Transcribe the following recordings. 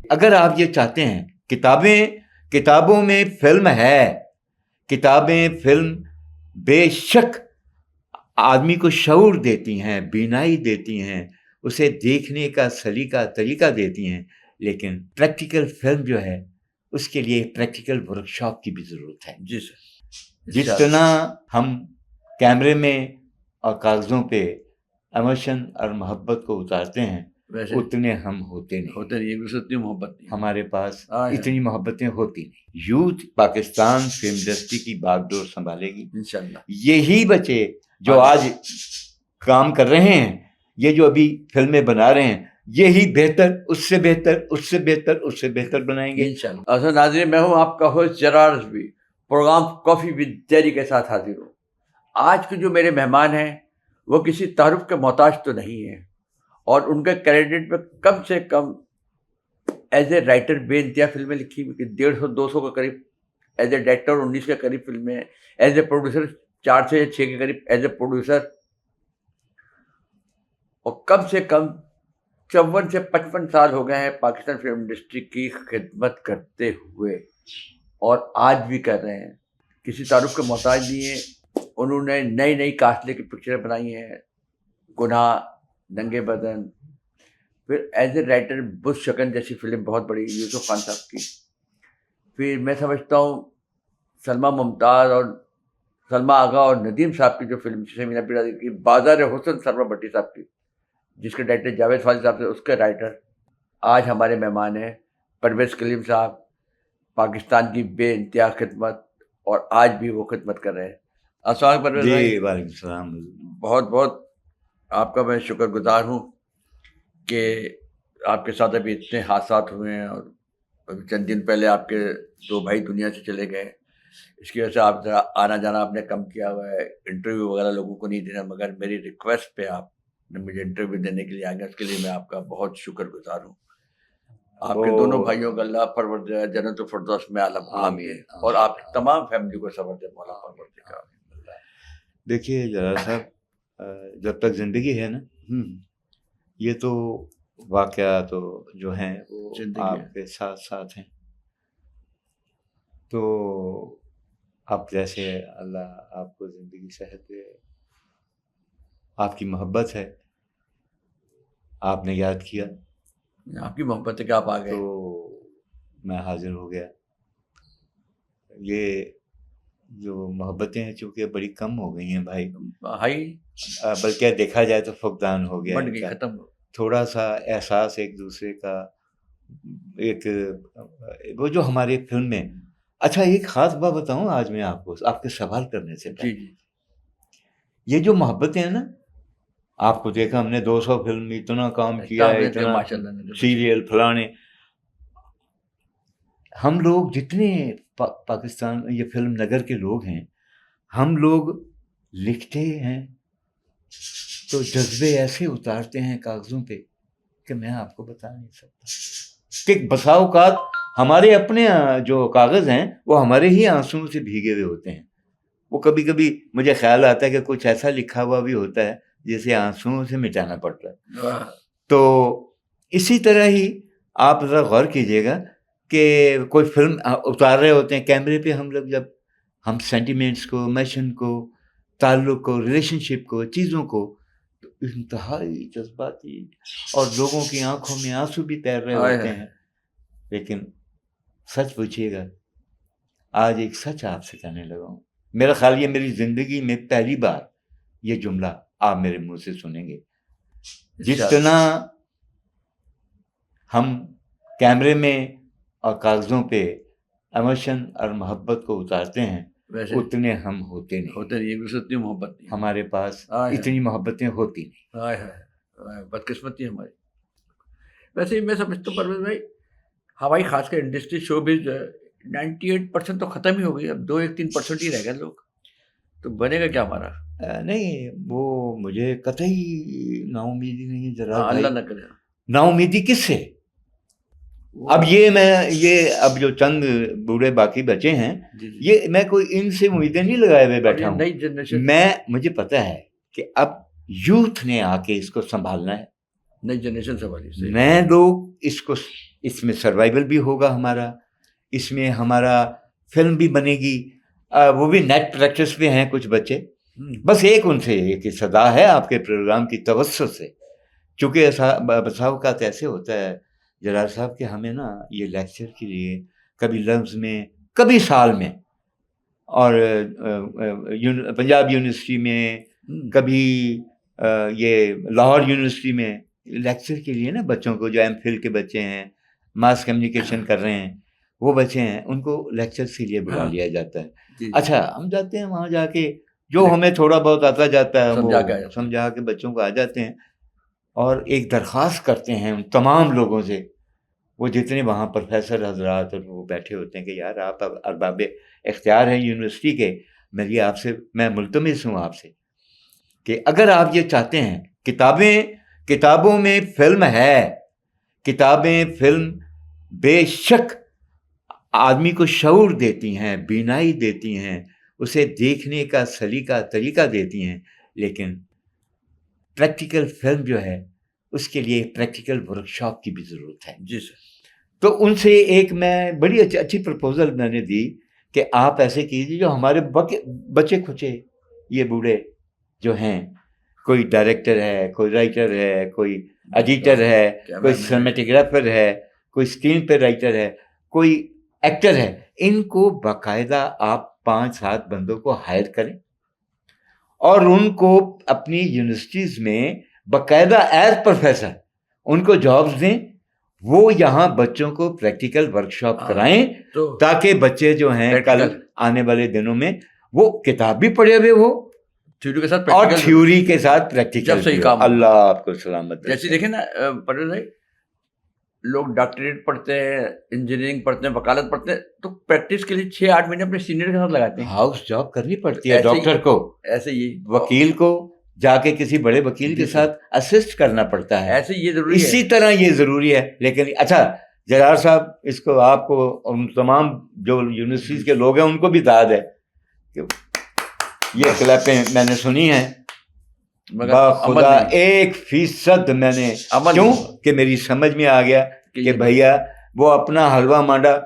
اگر آپ یہ چاہتے ہیں کتابوں میں فلم ہے، فلم بے شک آدمی کو شعور دیتی ہیں، بینائی دیتی ہیں، اسے دیکھنے کا طریقہ دیتی ہیں، لیکن پریکٹیکل فلم جو ہے اس کے لیے پریکٹیکل ورک شاپ کی بھی ضرورت ہے. جی سر. جتنا ہم کیمرے میں اور کاغذوں پہ ایموشن اور محبت کو اتارتے ہیں اتنے ہم ہوتے نہیں. اتنی محبت نہیں ہمارے پاس اتنی محبتیں ہوتی نہیں. یوتھ پاکستان فلم انڈسٹری کی باغ ڈور سنبھالے گی انشاءاللہ. یہی بچے جو آج کام کر رہے ہیں، یہ جو ابھی فلمیں بنا رہے ہیں، یہی بہتر، اس سے بہتر بنائیں گے انشاءاللہ. اصل ناظرین، میں ہوں آپ کا host Jarrar Rizvi, programme coffee with dairy کے ساتھ حاضر ہوں. آج کے جو میرے مہمان ہیں وہ کسی تعارف کے محتاج تو نہیں ہیں، اور ان کے کریڈٹ میں کم سے کم ایز اے رائٹر بے انتہا فلمیں لکھی ہوئی، 150-200 کے قریب ایز اے ڈائریکٹر، 19 کے قریب فلمیں، ایز اے پروڈیوسر 4 سے 6 کے قریب ایز اے پروڈیوسر، اور کم سے کم 54 سے 55 سال ہو گئے ہیں پاکستان فلم انڈسٹری کی خدمت کرتے ہوئے، اور آج بھی کر رہے ہیں. کسی تعارف کے محتاج نہیں ہیں. انہوں نے نئی کاسٹ لے کے پکچریں بنائی ہیں، گناہ، ننگے بدن، پھر ایز اے رائٹر بت شکن جیسی فلم بہت بڑی یوسف خان صاحب کی. پھر میں سمجھتا ہوں سلمہ ممتاز اور سلمہ آغا اور ندیم صاحب کی جو فلم سمینا پیڑا کی بازار حسن سرور بھٹی صاحب کی، جس کے ڈائریکٹر جاوید فاضل صاحب تھے، اس کے رائٹر آج ہمارے مہمان ہیں. پرویز کلیم صاحب، پاکستان کی بے انتہا خدمت، اور آج بھی وہ خدمت کر رہے ہیں. السلام علیکم پرویز بھائی. جی وعلیکم السلام. بہت آپ کا میں شکر گزار ہوں کہ آپ کے ساتھ ابھی اتنے حادثات ہوئے ہیں، اور ابھی چند دن پہلے آپ کے 2 بھائی دنیا سے چلے گئے. اس کی وجہ سے آپ ذرا آنا جانا آپ نے کم کیا ہوا ہے، انٹرویو وغیرہ لوگوں کو نہیں دینا، مگر میری ریکویسٹ پہ آپ نے مجھے انٹرویو دینے کے لیے آ گیا، اس کے لیے میں آپ کا بہت شکر گزار ہوں. آپ کے دونوں بھائیوں کا اللہ پروردگار جنت الفردوس میں اعلیٰ مقام ہے، اور آپ کی تمام فیملی کو صبر دے مولا پروردگار. دیکھیے جرار صاحب، جب تک زندگی ہے نا، یہ تو واقعات جو ہیں وہ آپ کے ساتھ ہیں. تو آپ جیسے اللہ آپ کو زندگی صحت دے، آپ کی محبت ہے، آپ نے یاد کیا، آپ کی محبت ہے کہ آپ آ گئے، تو میں حاضر ہو گیا. یہ جو محبتیں ہیں چونکہ بڑی کم ہو گئی ہیں بھائی، بلکہ دیکھا جائے تو فقدان ہو گیا، بڑھ گئی، ختم. تھوڑا سا احساس ایک دوسرے کا، ایک وہ جو ہماری فلم میں. اچھا ایک خاص بات بتاؤں آج میں آپ کو، آپ کے سوال کرنے سے پہلے. جی. یہ جو محبتیں ہیں نا، آپ کو دیکھا ہم نے 200 فلم، اتنا کام کیا ہے، اتنا سیریل فلانے. ہم لوگ جتنے پاکستان یہ فلم نگر کے لوگ ہیں، ہم لوگ لکھتے ہیں تو جذبے ایسے اتارتے ہیں کاغذوں پہ کہ میں آپ کو بتا نہیں سکتا کہ بسا اوقات ہمارے اپنے جو کاغذ ہیں وہ ہمارے ہی آنسوؤں سے بھیگے ہوئے ہوتے ہیں. وہ کبھی کبھی مجھے خیال آتا ہے کہ کچھ ایسا لکھا ہوا بھی ہوتا ہے جسے آنسوؤں سے مٹانا پڑتا ہے. تو اسی طرح ہی آپ ذرا غور کیجیے گا کہ کوئی فلم اتار رہے ہوتے ہیں کیمرے پہ، ہم لوگ جب ہم سینٹیمنٹس کو، ایموشن کو، تعلق کو، ریلیشن شپ کو، چیزوں کو، تو انتہائی جذباتی، اور لوگوں کی آنکھوں میں آنسو بھی تیر رہے ہوتے ہیں. لیکن سچ پوچھیے گا، آج ایک سچ آپ سے کہنے لگا ہوں، میرا خیال یہ میری زندگی میں پہلی بار یہ جملہ آپ میرے منہ سے سنیں گے. جتنا ہم کیمرے میں اور کاغذوں پہ ایموشن اور محبت کو اتارتے ہیں اتنے ہم ہوتے نہیں. اتنی محبت نہیں ہمارے پاس اتنی محبتیں ہوتی نہیں. بدقسمتی ہماری. ویسے ہی میں سمجھتا ہوں پرویز بھائی، ہماری خاص کر انڈسٹری شو بھی جو ہے 98% تو ختم ہی ہو گئی، اب 2-3% ہی رہ گئے لوگ. تو بنے گا کیا ہمارا؟ نہیں، وہ مجھے قطعی نا امیدی نہیں ذرا. اللہ نہ کرے. نا امیدی کس سے؟ اب اب جو چند بوڑھے باقی بچے ہیں، یہ میں کوئی ان سے امیدیں نہیں لگائے ہوئے بیٹھا ہوں. نئی جنریشن، مجھے پتا ہے کہ اب یوتھ نے آ کے اس کو سنبھالنا ہے، نئی جنریشن سنبھالی. نئے لوگ اس میں سروائیول بھی ہوگا ہمارا، اس میں ہمارا فلم بھی بنے گی، وہ بھی نیٹ پریکٹس پہ ہیں کچھ بچے. بس ایک ان سے ایک صدا ہے آپ کے پروگرام کی توسط سے، چونکہ بسا اوقات ایسے ہوتا ہے جرار صاحب کہ ہمیں نا یہ لیکچر کے لیے کبھی لفظ میں، کبھی سال میں، اور پنجاب یونیورسٹی میں، کبھی یہ لاہور یونیورسٹی میں لیکچر کے لیے نا بچوں کو جو ایم فل کے بچے ہیں، ماس کمیونیکیشن کر رہے ہیں، وہ بچے ہیں، ان کو لیکچر کے لیے بلا لیا جاتا ہے. اچھا ہم جاتے ہیں وہاں، جا کے جو ہمیں تھوڑا بہت آتا جاتا ہے وہ سمجھا کے بچوں کو آ جاتے ہیں، اور ایک درخواست کرتے ہیں ان تمام لوگوں سے، وہ جتنے وہاں پروفیسر حضرات اور وہ بیٹھے ہوتے ہیں، کہ یار آپ ارباب اختیار ہیں یونیورسٹی کے، میں ملتمس ہوں آپ سے کہ اگر آپ یہ چاہتے ہیں، کتابوں میں فلم ہے، کتابیں فلم بے شک آدمی کو شعور دیتی ہیں، بینائی دیتی ہیں، اسے دیکھنے کا سلیقہ طریقہ دیتی ہیں، لیکن پریکٹیکل فلم جو ہے اس کے لیے پریکٹیکل ورکشاپ کی بھی ضرورت ہے. جی سر. تو ان سے ایک میں بڑی اچھی پرپوزل میں نے دی کہ آپ ایسے کیجیے، جو ہمارے بچے کھچے یہ بوڑھے جو ہیں، کوئی ڈائریکٹر ہے، کوئی رائٹر ہے، کوئی ایڈیٹر ہے، کوئی سنیمیٹوگرافر ہے، کوئی اسکرین پہ رائٹر ہے، کوئی ایکٹر ہے، ان کو باقاعدہ آپ 5-7 بندوں کو ہائر کریں اور ان کو اپنی یونیورسٹیز میں باقاعدہ ایز پروفیسر ان کو جابز دیں، وہ یہاں بچوں کو پریکٹیکل ورکشاپ کرائیں، تاکہ بچے جو ہیں کل آنے والے دنوں میں وہ کتاب بھی پڑھے ہوئے ہو اور تھیوری کے ساتھ پریکٹیکل بھی ہو. اللہ آپ کو سلامت. جیسے دیکھیں نا پرویز بھائی، لوگ ڈاکٹریٹ پڑھتے ہیں، انجینئرنگ پڑھتے ہیں، وکالت پڑھتے ہیں، تو پریکٹس کے لیے 6-8 مہینے اپنے سینئر کے ساتھ لگاتے ہیں. ہاؤس جاب کرنی پڑتی ہے ڈاکٹر کو، ایسے ہی وکیل کو جا کے کسی بڑے وکیل کے ساتھ اسسٹ کرنا پڑتا ہے. ایسے یہ ضروری ہے، اسی طرح یہ ضروری ہے. لیکن اچھا جرار صاحب، اس کو آپ کو ان تمام جو یونیورسٹیز کے لوگ ہیں ان کو بھی داد ہے کہ یہ کلپیں میں نے سنی ہیں، خدا 1% میں نے، کیوں کہ میری سمجھ میں آ گیا کہ بھیا وہ اپنا حلوہ مانڈا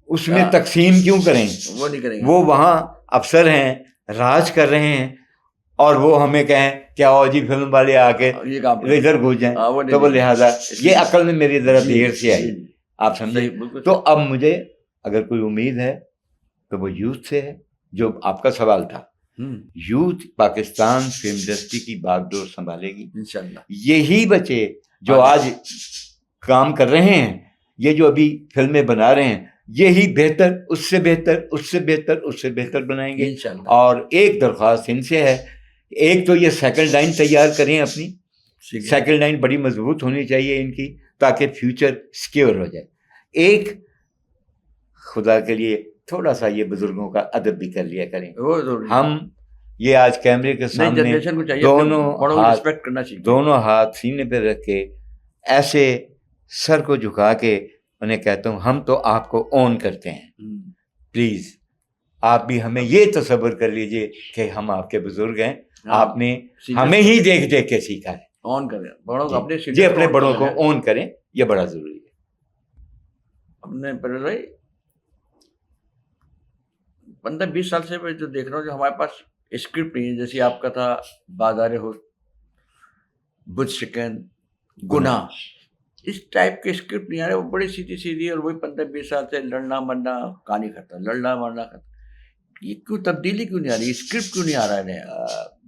اس میں تقسیم کیوں کریں، وہ نہیں کریں گے. وہ وہاں افسر ہیں، راج کر رہے ہیں، اور وہ ہمیں کہیں کہ آؤ جی فلم والے آ کے ادھر گھس جائیں. تو وہ لہٰذا یہ عقل میں میری ذرا دیر سے آئی، آپ سمجھے. تو اب مجھے اگر کوئی امید ہے تو وہ یوتھ سے ہے، جو آپ کا سوال تھا. یوتھ پاکستان فلم انڈسٹری کی باغ ڈور سنبھالے گی انشاءاللہ. یہی بچے جو آج کام کر رہے ہیں، یہ جو ابھی فلمیں بنا رہے ہیں، یہی بہتر، اس سے بہتر، اس سے بہتر، اس سے بہتر بنائیں گے انشاءاللہ. اور ایک درخواست ان سے ہے، ایک تو یہ سیکنڈ لائن تیار کریں اپنی، سیکنڈ لائن بڑی مضبوط ہونی چاہیے ان کی، تاکہ فیوچر سیکیور ہو جائے. ایک خدا کے لیے تھوڑا سا یہ بزرگوں کا ادب بھی کر لیا کریں. ہم یہ آج کیمرے کے سامنے دونوں ہاتھ سینے پہ رکھ کے ایسے سر کو جھکا کے انہیں کہتا ہوں، ہم تو آپ کو اون کرتے ہیں. پلیز آپ بھی ہمیں یہ تصور کر لیجئے کہ ہم آپ کے بزرگ ہیں، آپ نے ہمیں ہی دیکھ دیکھ کے سیکھا ہے. اون کریں بڑوں کو، اپنے بڑوں کو اون کریں، یہ بڑا ضروری ہے. اپنے پرویز بھائی 15-20 سال سے میں جو دیکھ رہا ہوں، جو ہمارے پاس اسکرپٹ نہیں ہے، جیسے آپ کا تھا بازار ہو، بت شکن، گناہ، اس ٹائپ کے اسکرپٹ نہیں آ رہے. وہ بڑی سیدھی سیدھی، اور وہی 15-20 سال سے لڑنا مرنا کہانی کرتا، لڑنا مرنا کرتا. یہ کیوں تبدیلی کیوں نہیں آ رہی، اسکرپٹ کیوں نہیں آ رہا ہے؟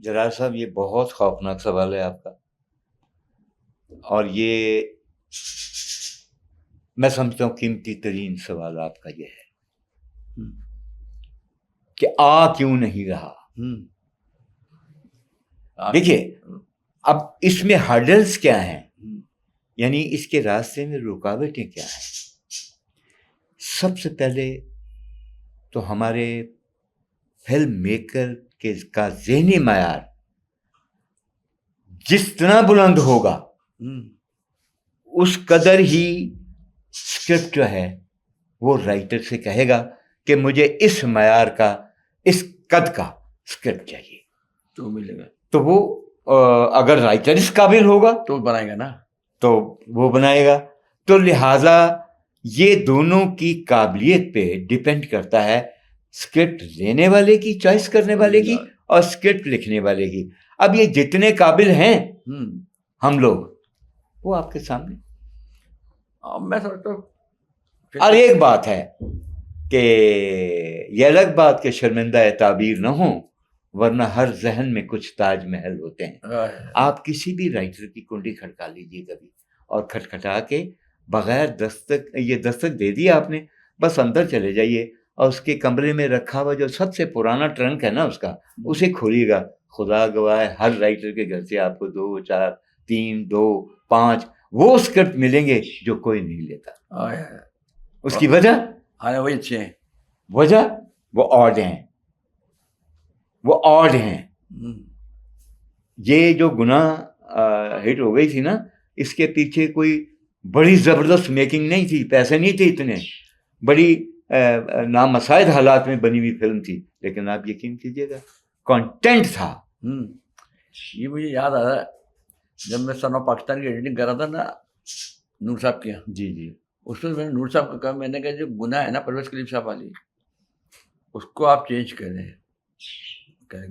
جرار صاحب یہ بہت خوفناک سوال ہے آپ کا، اور یہ میں سمجھتا ہوں قیمتی ترین سوال آپ کا یہ ہے کہ کیوں نہیں رہا. دیکھیے اب اس میں ہرڈلز کیا ہیں، یعنی اس کے راستے میں رکاوٹیں کیا ہیں. سب سے پہلے تو ہمارے فلم میکر کا ذہنی معیار جتنا بلند ہوگا اس قدر ہی اسکرپٹ جو ہے وہ رائٹر سے کہے گا کہ مجھے اس معیار کا، اس قد کا اسکرپٹ چاہیے، تو ملے گا. تو وہ اگر رائٹر اس قابل ہوگا تو بنائے گا نا، تو وہ بنائے گا. تو لہٰذا یہ دونوں کی قابلیت پہ ڈپینڈ کرتا ہے، اسکرپٹ لینے والے کی، چوائس کرنے والے کی، اور اسکرپٹ لکھنے والے کی. اب یہ جتنے قابل ہیں ہم لوگ، وہ آپ کے سامنے. میں سمجھتا ہوں. اور ایک بات ہے کہ یہ الگ بات کہ شرمندہ تعبیر نہ ہوں، ورنہ ہر ذہن میں کچھ تاج محل ہوتے ہیں. آپ کسی بھی رائٹر کی کنڈی کھٹکا لیجیے کبھی، اور کھٹکھٹا کے بغیر دستک، یہ دستک دے دی آپ نے، بس اندر چلے جائیے اور اس کے کمرے میں رکھا ہوا جو سب سے پرانا ٹرنک ہے نا اس کا، اسے کھولیے گا. خدا گواہ ہے ہر رائٹر کے گھر سے آپ کو 2 4 3 2 5 وہ اسکرپٹ ملیں گے جو کوئی نہیں لیتا. اس کی وجہ وہی اچھے ہیں، وجہ وہ آڈ ہیں، وہ آڈ ہیں. یہ جو گناہ ہٹ ہو گئی تھی نا، اس کے پیچھے کوئی بڑی زبردست میکنگ نہیں تھی، پیسے نہیں تھے اتنے، بڑی نامساعد حالات میں بنی ہوئی فلم تھی، لیکن آپ یقین کیجیے گا کانٹینٹ تھا. یہ مجھے یاد آ رہا ہے جب میں سن آف پاکستان کی ایڈیٹنگ کر رہا تھا نا نور صاحب کے یہاں. جی اس میں نے نور صاحب کو کہا، میں نے کہا جو گناہ ہے نا پرویز کلیم صاحب والی، اس کو آپ چینج کریں.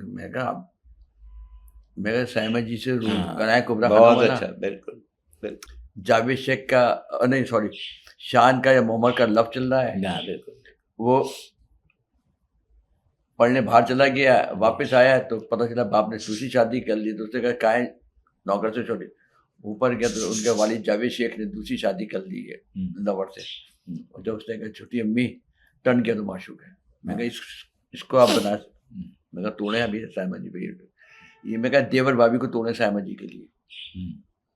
میں کہا سائمہ جی سے گناہ کبریٰ بہت اچھا، بالکل جاوید شیخ کا نہیں سوری شان کا یا محمد کا لفظ چل رہا ہے. بالکل. وہ پڑھنے باہر چلا گیا، واپس آیا تو پتہ چلا باپ نے دوسری شادی کر لی. تو اس نے کہا کائیں نوکر سے چھوٹی، اوپر گیا تو ان کے والد جاوید شیخ نے دوسری شادی کر لی ہے لور سے. اور جب اس نے کہا چھوٹی امی ٹرن کیا تو معشوق ہے. میں کہا اس کو آپ بنا، میں کہا توڑے ابھی سائمہ جی پہ یہ، میں کہا دیور بھابھی کو توڑے سائمہ جی کے لیے،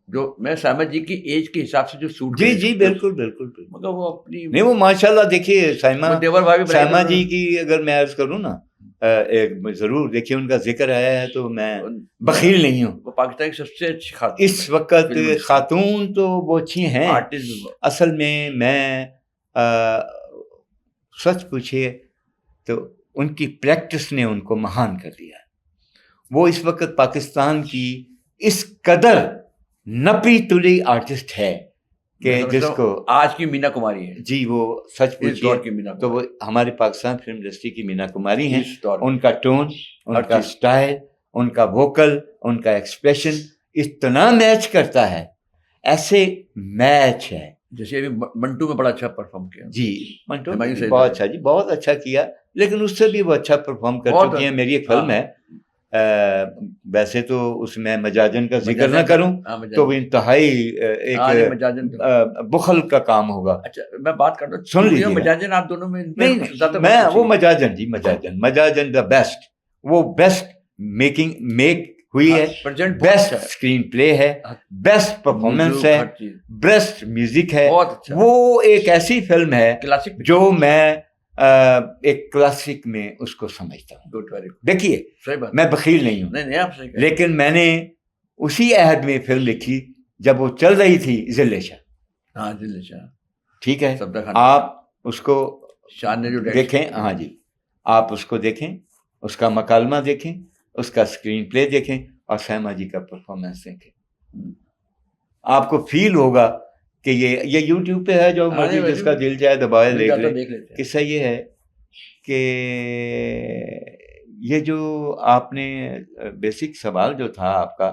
جو میں سائمہ جی کی ایج کے حساب سے جو سوٹ. جی بالکل بالکل. مگر وہ اپنی نہیں، وہ ماشاءاللہ دیکھیے دیور بھابھی سائمہ جی کی اگر میں عرض کروں نا، ایک ضرور دیکھیے ان کا ذکر آیا ہے تو میں بخیل نہیں ہوں. وہ پاکستان کی سب سے اچھی خاتون اس وقت خاتون تو وہ اچھی ہیں. اصل میں سچ پوچھیے تو ان کی پریکٹس نے ان کو مہان کر دیا. وہ اس وقت پاکستان کی اس قدر نپی تلی آرٹسٹ ہے کہ جس کو آج کی مینا کماری ہے. جی وہ سچ پوچھیے تو وہ ہمارے پاکستان فلم انڈسٹری کی مینا کماری ہیں. ان کا ٹون، ان کا سٹائل، ان کا ووکل، ان کا ایکسپریشن اتنا میچ کرتا ہے، ایسے میچ ہے. جیسے ابھی منٹو میں بڑا اچھا پرفارم کیا. جی منٹو بہت اچھا، جی بہت اچھا کیا، لیکن اس سے بھی وہ اچھا پرفارم کر چکی ہیں. میری ایک فلم ہے، ویسے تو اس میں مجاجن کا ذکر نہ کروں تو وہ انتہائی ایک بخل کا کام ہوگا. اچھا میں بات کرتا ہوں، سن لیجیے مجاجن آپ دونوں میں نہیں، میں وہ مجاجن، جی مجاجن دا بیسٹ، وہ بیسٹ میک ہوئی ہے، بیسٹ اسکرین پلے ہے، بیسٹ پرفارمنس ہے، بیسٹ میوزک ہے. وہ ایک ایسی فلم ہے جو میں ایک کلاسک میں اس کو سمجھتا ہوں. دیکھیے میں بخیل نہیں ہوں، لیکن میں نے اسی عہد میں فلم لکھی جب وہ چل رہی تھی ذل شاہ. ہاں ذل شاہ ٹھیک ہے، آپ اس کو دیکھیں. ہاں جی، آپ اس کو دیکھیں، اس کا مکالمہ دیکھیں، اس کا اسکرین پلے دیکھیں، اور سائمہ جی کا پرفارمنس دیکھیں. آپ کو فیل ہوگا کہ یہ یوٹیوب پہ ہے، جو مرضی جس کا دل جائے دبائے دیکھ لے. قصہ یہ ہے کہ یہ جو آپ نے بیسک سوال جو تھا آپ کا،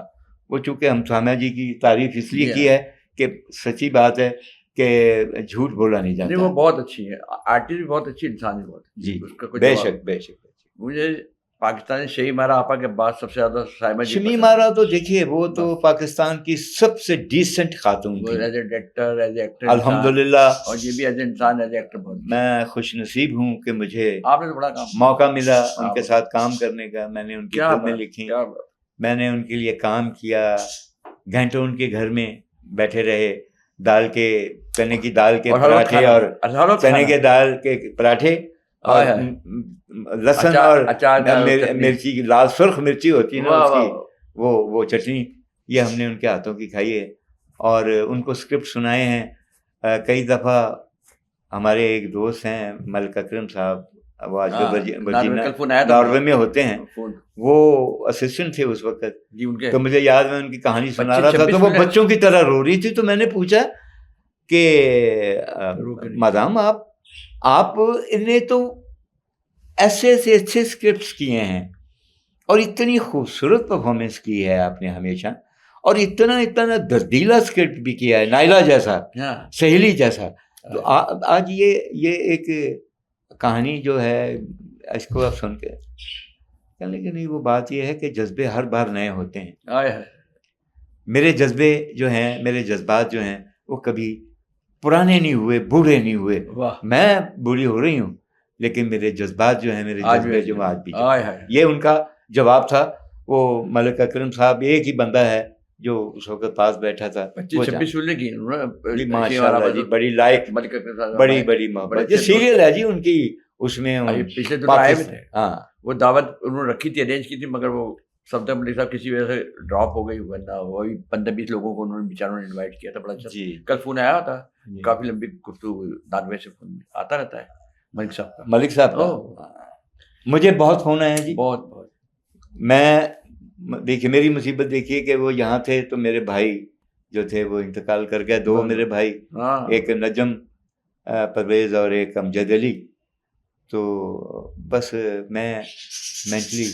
وہ چونکہ ہم سائمہ جی کی تعریف اس لیے کی ہے کہ سچی بات ہے کہ جھوٹ بولا نہیں جاتا. وہ بہت اچھی ہے، آرٹسٹ بھی بہت اچھی، انسان بھی بہت. جی بے شک بے شک. مجھے پاکستانی شہی مارا آپا کے بعد سب سے زیادہ سائمہ جی. شمی مارا تو دیکھیے وہ تو پاکستان کی سب سے ڈیسنٹ خاتون تھی، as a director, as a actor الحمدللہ. اور یہ بھی ایز اے انسان، ایز اے ایکٹر بہت. میں خوش نصیب ہوں کہ مجھے آپ نے تو بڑا موقع ملا ان کے ساتھ کام کرنے کا. میں نے ان کی فلمیں لکھی، میں نے ان کے لیے کام کیا، گھنٹوں ان کے گھر میں بیٹھے رہے، دال کے چنے کی دال کے پراٹھے اور چنے کے دال کے پراٹھے اور لہسن اور مرچی، لال سرخ مرچی ہوتی ہے نا اس کی، وہ چٹنی، یہ ہم نے ان کے ہاتھوں کی کھائی ہے. اور ان کو اسکرپٹ سنائے ہیں. کئی دفعہ ہمارے ایک دوست ہیں ملک اکرم صاحب، وہ آج ورجینیا ناروے میں ہوتے ہیں، وہ اسسٹنٹ تھے اس وقت. تو مجھے یاد میں ان کی کہانی سنا رہا تھا تو وہ بچوں کی طرح رو رہی تھی. تو میں نے پوچھا کہ مادام آپ نے تو ایسے سے اچھے اسکرپٹس کیے ہیں اور اتنی خوبصورت پرفارمنس کی ہے آپ نے ہمیشہ، اور اتنا دردیلا اسکرپٹ بھی کیا ہے، نائلہ جیسا، سہیلی جیسا. تو آج یہ ایک کہانی جو ہے اس کو آپ سن کے کہنے کہ نہیں، وہ بات یہ ہے کہ جذبے ہر بار نئے ہوتے ہیں. میرے جذبے جو ہیں، میرے جذبات جو ہیں، وہ کبھی پرانے نہیں ہوئے، بوڑھے نہیں ہوئے. میں بوڑھی ہو رہی ہوں لیکن میرے جذبات جو ہیں، میرے جذبے جو آج بھی، یہ ان کا جواب تھا. وہ ملک اکرم صاحب ایک ہی بندہ ہے جو اس وقت پاس بیٹھا تھا. 26 فلمیں کی ماشاء اللہ جی، بڑی لائق، بڑی محبت. یہ سیریل ہے جی ان کی، اس میں پچھلے تو آئے تھے. ہاں، وہ دعوت انہوں نے رکھی تھی، ارینج کی تھی، مگر وہ صفدر ملک صاحب کسی وجہ سے ڈراپ ہو گئی، ورنہ وہی 15-20 لوگوں کو انہوں نے بیچاروں نے انوائٹ کیا تھا. بڑا اچھا. کل فون آیا تھا، کافی لمبی گفتگو، 99 سے فون آتا رہتا ہے ملک صاحب کا. ملک صاحب کا مجھے بہت فون آیا جی، بہت. میں دیکھیے میری مصیبت دیکھیے کہ وہ یہاں تھے تو میرے بھائی جو تھے وہ انتقال کر گئے. 2 میرے بھائی، ایک نجم پرویز اور ایک امجد علی. تو بس میں مینٹلی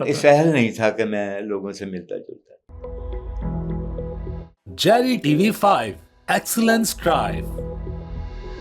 اس اہل نہیں تھا کہ میں لوگوں سے ملتا جلتا. جیری ٹی وی 5 ایکسلنس ڈرائیو.